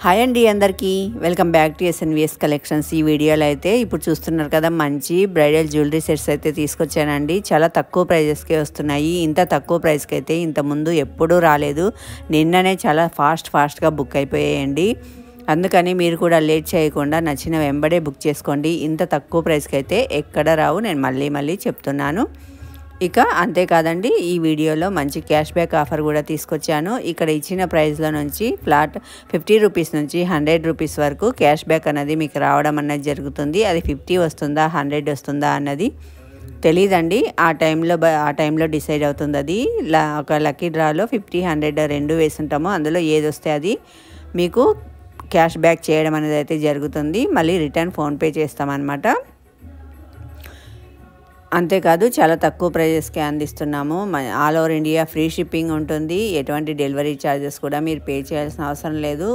Hi అండి అందరికీ welcome back to ఎస్ఎన్విఎస్ collections. ఈ వీడియోలో అయితే ఇప్పుడు చూస్తున్నారు కదా, మంచి బ్రైడల్ జ్యువెలరీ సెట్స్ అయితే తీసుకొచ్చానండి. చాలా తక్కువ ప్రైజెస్కే వస్తున్నాయి. ఇంత తక్కువ ప్రైస్కి అయితే ఇంతకుముందు ఎప్పుడూ రాలేదు. నిన్ననే చాలా ఫాస్ట్గా బుక్ అయిపోయాయండి. అందుకని మీరు కూడా లేట్ చేయకుండా నచ్చిన వెంబడే బుక్ చేసుకోండి. ఇంత తక్కువ ప్రైస్కి అయితే ఎక్కడ రావు, నేను మళ్ళీ చెప్తున్నాను. ఇక అంతేకాదండి, ఈ వీడియోలో మంచి క్యాష్ బ్యాక్ ఆఫర్ కూడా తీసుకొచ్చాను. ఇక్కడ ఇచ్చిన ప్రైస్లో నుంచి ఫ్లాట్ 50 రూపీస్ నుంచి 100 రూపీస్ వరకు క్యాష్ బ్యాక్ అన్నది మీకు రావడం అన్నది జరుగుతుంది. అది 50 వస్తుందా 100 వస్తుందా అన్నది తెలీదండి. ఆ టైంలో డిసైడ్ అవుతుంది. అది ఒక లక్కీ డ్రాలో 50, 100 రెండు వేసుంటాము. అందులో ఏది వస్తే అది మీకు క్యాష్ బ్యాక్ చేయడం అనేది అయితే జరుగుతుంది. మళ్ళీ రిటర్న్ ఫోన్పే చేస్తామన్నమాట. అంతేకాదు, చాలా తక్కువ ప్రైజెస్కే అందిస్తున్నాము. All over India free shipping ఉంటుంది. ఎటువంటి డెలివరీ ఛార్జెస్ కూడా మీరు పే చేయాల్సిన అవసరం లేదు.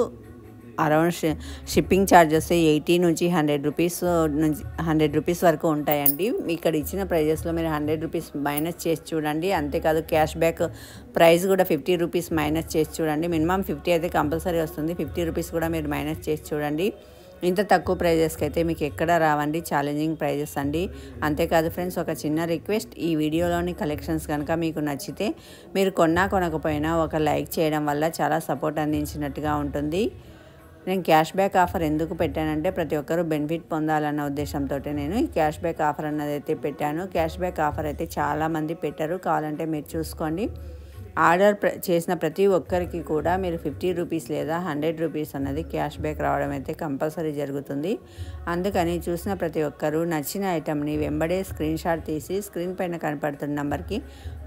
అరౌండ్ షిప్పింగ్ ఛార్జెస్ 80 నుంచి 100 రూపీస్ వరకు ఉంటాయండి. ఇక్కడ ఇచ్చిన ప్రైజెస్లో మీరు 100 రూపీస్ మైనస్ చేసి చూడండి. అంతేకాదు, క్యాష్ బ్యాక్ ప్రైస్ కూడా 50 రూపీస్ మైనస్ చేసి చూడండి. మినిమం 50 అయితే కంపల్సరీ వస్తుంది. 50 రూపీస్ కూడా మీరు మైనస్ చేసి చూడండి. ఇంత తక్కువ ప్రైజెస్కి అయితే మీకు ఎక్కడ రావండి. ఛాలెంజింగ్ ప్రైజెస్ అండి. అంతేకాదు ఫ్రెండ్స్, ఒక చిన్న రిక్వెస్ట్, ఈ వీడియోలోని కలెక్షన్స్ కనుక మీకు నచ్చితే మీరు కొనకపోయినా ఒక లైక్ చేయడం వల్ల చాలా సపోర్ట్ అందించినట్టుగా ఉంటుంది. నేను క్యాష్ బ్యాక్ ఆఫర్ ఎందుకు పెట్టానంటే, ప్రతి ఒక్కరూ బెనిఫిట్ పొందాలన్న ఉద్దేశంతో నేను ఈ క్యాష్ బ్యాక్ ఆఫర్ అన్నది అయితే పెట్టాను. క్యాష్ బ్యాక్ ఆఫర్ అయితే చాలామంది పెట్టారు, కావాలంటే మీరు చూసుకోండి. ఆర్డర్ చేసిన ప్రతి ఒక్కరికి కూడా మీరు 50 రూపీస్ లేదా 100 రూపీస్ అన్నది క్యాష్ బ్యాక్ రావడం అయితే కంపల్సరీ జరుగుతుంది. అందుకని చూసిన ప్రతి ఒక్కరూ నచ్చిన ఐటెంని వెంబడే స్క్రీన్ షాట్ తీసి స్క్రీన్ పైన కనపడుతున్న నెంబర్కి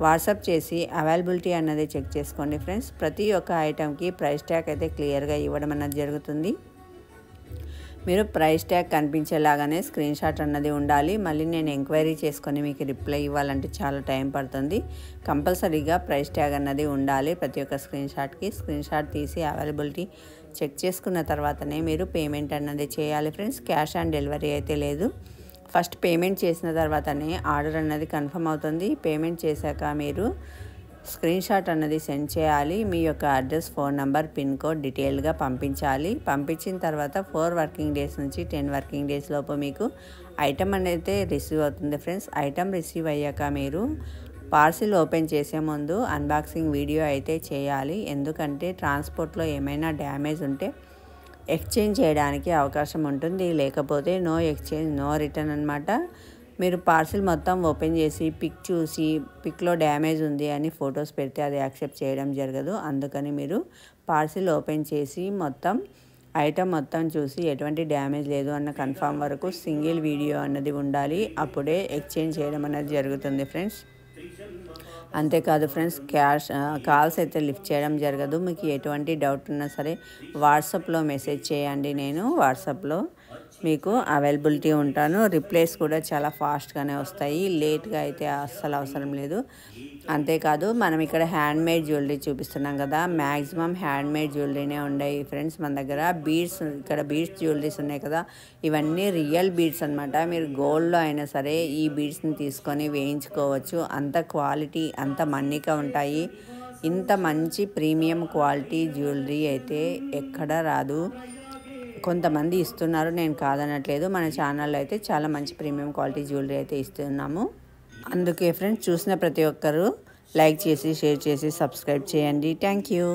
వాట్సాప్ చేసి అవైలబిలిటీ అన్నది చెక్ చేసుకోండి ఫ్రెండ్స్. ప్రతి ఒక్క ఐటెంకి ప్రైస్ ట్యాగ్ అయితే క్లియర్గా ఇవ్వడం అన్నది జరుగుతుంది. మీరు ప్రైస్ ట్యాగ్ కనిపించేలాగానే స్క్రీన్ షాట్ అన్నది ఉండాలి. మళ్ళీ నేను ఎంక్వైరీ చేసుకొని మీకు రిప్లై ఇవ్వాలంటే చాలా టైం పడుతుంది. కంపల్సరీగా ప్రైస్ ట్యాగ్ అన్నది ఉండాలి. ప్రతి ఒక్క స్క్రీన్ షాట్ తీసి అవైలబిలిటీ చెక్ చేసుకున్న తర్వాతనే మీరు పేమెంట్ అన్నది చేయాలి ఫ్రెండ్స్. క్యాష్ ఆన్ డెలివరీ అయితే లేదు. ఫస్ట్ పేమెంట్ చేసిన తర్వాతనే ఆర్డర్ అన్నది కన్ఫర్మ్ అవుతుంది. పేమెంట్ చేశాక మీరు స్క్రీన్ షాట్ అన్నది సెండ్ చేయాలి. మీ యొక్క address, phone number, pin code డీటెయిల్గా పంపించాలి. పంపించిన తర్వాత 4 వర్కింగ్ డేస్ నుంచి 10 వర్కింగ్ డేస్ లోపు మీకు ఐటమ్ అనేది రిసీవ్ అవుతుంది ఫ్రెండ్స్. ఐటమ్ రిసీవ్ అయ్యాక మీరు పార్సిల్ ఓపెన్ చేసే ముందు అన్బాక్సింగ్ వీడియో అయితే చేయాలి. ఎందుకంటే ట్రాన్స్పోర్ట్లో ఏమైనా డ్యామేజ్ ఉంటే ఎక్స్చేంజ్ చేయడానికి అవకాశం ఉంటుంది. లేకపోతే నో ఎక్స్చేంజ్, నో రిటర్న్ అన్నమాట. మీరు పార్సిల్ మొత్తం ఓపెన్ చేసి పిక్ చూసి పిక్లో డ్యామేజ్ ఉంది అని ఫొటోస్ పెడితే అది యాక్సెప్ట్ చేయడం జరగదు. అందుకని మీరు పార్సిల్ ఓపెన్ చేసి ఐటమ్ మొత్తం చూసి ఎటువంటి డ్యామేజ్ లేదు అన్న కన్ఫర్మ్ వరకు సింగిల్ వీడియో అన్నది ఉండాలి. అప్పుడే ఎక్స్చేంజ్ చేయడం అనేది జరుగుతుంది ఫ్రెండ్స్. అంతేకాదు ఫ్రెండ్స్, కాల్స్ అయితే లిఫ్ట్ చేయడం జరగదు. మీకు ఎటువంటి డౌట్ ఉన్నా సరే వాట్సాప్లో మెసేజ్ చేయండి. నేను వాట్సాప్లో మీకు అవైలబిలిటీ ఉంటాను. రిప్లైస్ కూడా చాలా ఫాస్ట్గానే వస్తాయి. లేట్గా అయితే అస్సలు అవసరం లేదు. అంతేకాదు, మనం ఇక్కడ హ్యాండ్మేడ్ జ్యువెలరీ చూపిస్తున్నాం కదా, మ్యాక్సిమం హ్యాండ్మేడ్ జ్యువెలరీనే ఉన్నాయి ఫ్రెండ్స్ మన దగ్గర. ఇక్కడ బీడ్స్ జ్యువెలరీస్ ఉన్నాయి కదా, ఇవన్నీ రియల్ బీడ్స్ అనమాట. మీరు గోల్డ్లో అయినా సరే ఈ బీడ్స్ని తీసుకొని వేయించుకోవచ్చు. అంత క్వాలిటీ, అంత మన్నిక ఉంటాయి. ఇంత మంచి ప్రీమియం క్వాలిటీ జ్యువెలరీ అయితే ఎక్కడా రాదు. కొంతమంది ఇస్తున్నారు, నేను కాదనట్లేదు. మన ఛానల్లో అయితే చాలా మంచి ప్రీమియం క్వాలిటీ జ్యువెలరీ అయితే ఇస్తున్నాము. అందుకే ఫ్రెండ్స్, చూసిన ప్రతి ఒక్కరూ లైక్ చేసి, షేర్ చేసి, సబ్స్క్రైబ్ చేయండి. Thank you.